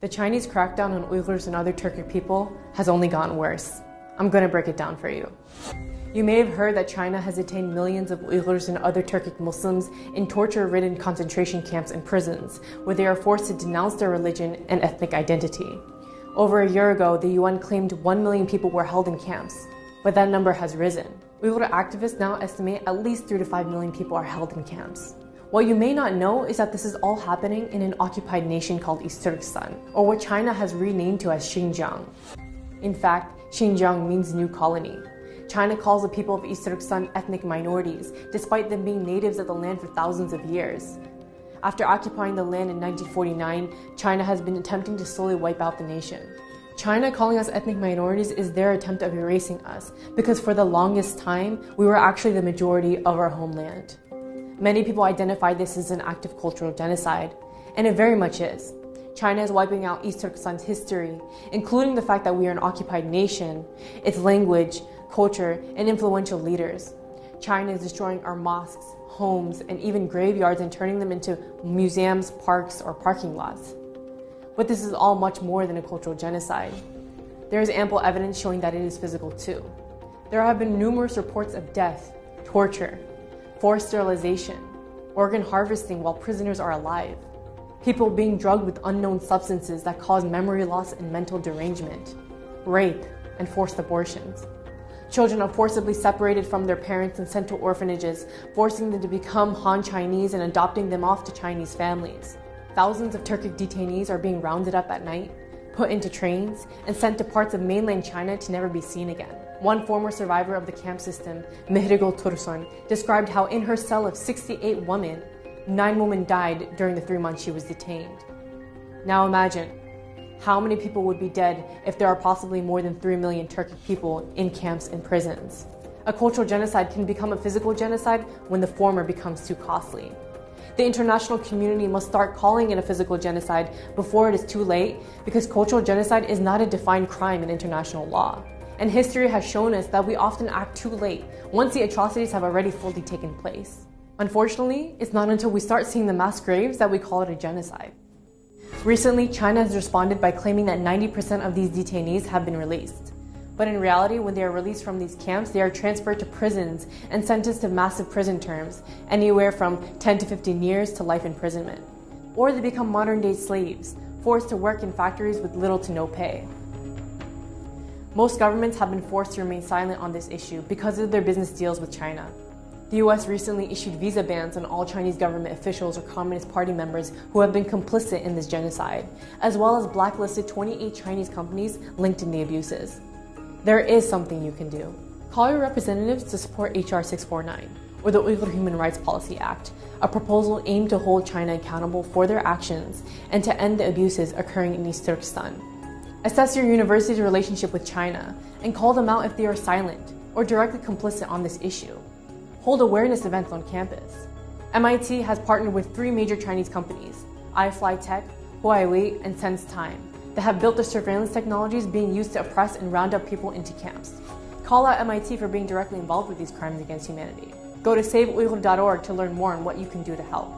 The Chinese crackdown on Uyghurs and other Turkic people has only gotten worse. I'm going to break it down for you. You may have heard that China has detained millions of Uyghurs and other Turkic Muslims in torture-ridden concentration camps and prisons, where they are forced to denounce their religion and ethnic identity. Over a year ago, the UN claimed 1 million people were held in camps, but that number has risen. Uyghur activists now estimate at least 3 to 5 million people are held in camps. What you may not know is that this is all happening in an occupied nation called East Turkestan, or what China has renamed to as Xinjiang. In fact, Xinjiang means new colony. China calls the people of East Turkestan ethnic minorities, despite them being natives of the land for thousands of years. After occupying the land in 1949, China has been attempting to slowly wipe out the nation. China calling us ethnic minorities is their attempt of erasing us, because for the longest time, we were actually the majority of our homeland. Many people identify this as an act of cultural genocide, and it very much is. China is wiping out East Turkestan's history, including the fact that we are an occupied nation, its language, culture, and influential leaders. China is destroying our mosques, homes, and even graveyards and turning them into museums, parks, or parking lots. But this is all much more than a cultural genocide. There is ample evidence showing that it is physical too. There have been numerous reports of death, torture, forced sterilization, organ harvesting while prisoners are alive, people being drugged with unknown substances that cause memory loss and mental derangement, rape, and forced abortions. Children are forcibly separated from their parents and sent to orphanages, forcing them to become Han Chinese and adopting them off to Chinese families. Thousands of Turkic detainees are being rounded up at night, put into trains, and sent to parts of mainland China to never be seen again. One former survivor of the camp system, Mihrigul Tursun, described how in her cell of 68 women, 9 women died during the 3 months she was detained. Now imagine, how many people would be dead if there are possibly more than 3 million Turkic people in camps and prisons? A cultural genocide can become a physical genocide when the former becomes too costly. The international community must start calling it a physical genocide before it is too late, because cultural genocide is not a defined crime in international law. And history has shown us that we often act too late, once the atrocities have already fully taken place. Unfortunately, it's not until we start seeing the mass graves that we call it a genocide. Recently, China has responded by claiming that 90% of these detainees have been released. But in reality, when they are released from these camps, they are transferred to prisons and sentenced to massive prison terms, anywhere from 10 to 15 years to life imprisonment. Or they become modern-day slaves, forced to work in factories with little to no pay. Most governments have been forced to remain silent on this issue because of their business deals with China. The US recently issued visa bans on all Chinese government officials or Communist Party members who have been complicit in this genocide, as well as blacklisted 28 Chinese companies linked in the abuses. There is something you can do. Call your representatives to support HR 649, or the Uyghur Human Rights Policy Act, a proposal aimed to hold China accountable for their actions and to end the abuses occurring in East Turkestan. Assess your university's relationship with China and call them out if they are silent or directly complicit on this issue. Hold awareness events on campus. MIT has partnered with 3 major Chinese companies, iFlyTech, Huawei, and SenseTime, that have built the surveillance technologies being used to oppress and round up people into camps. Call out MIT for being directly involved with these crimes against humanity. Go to saveuyghur.org to learn more on what you can do to help.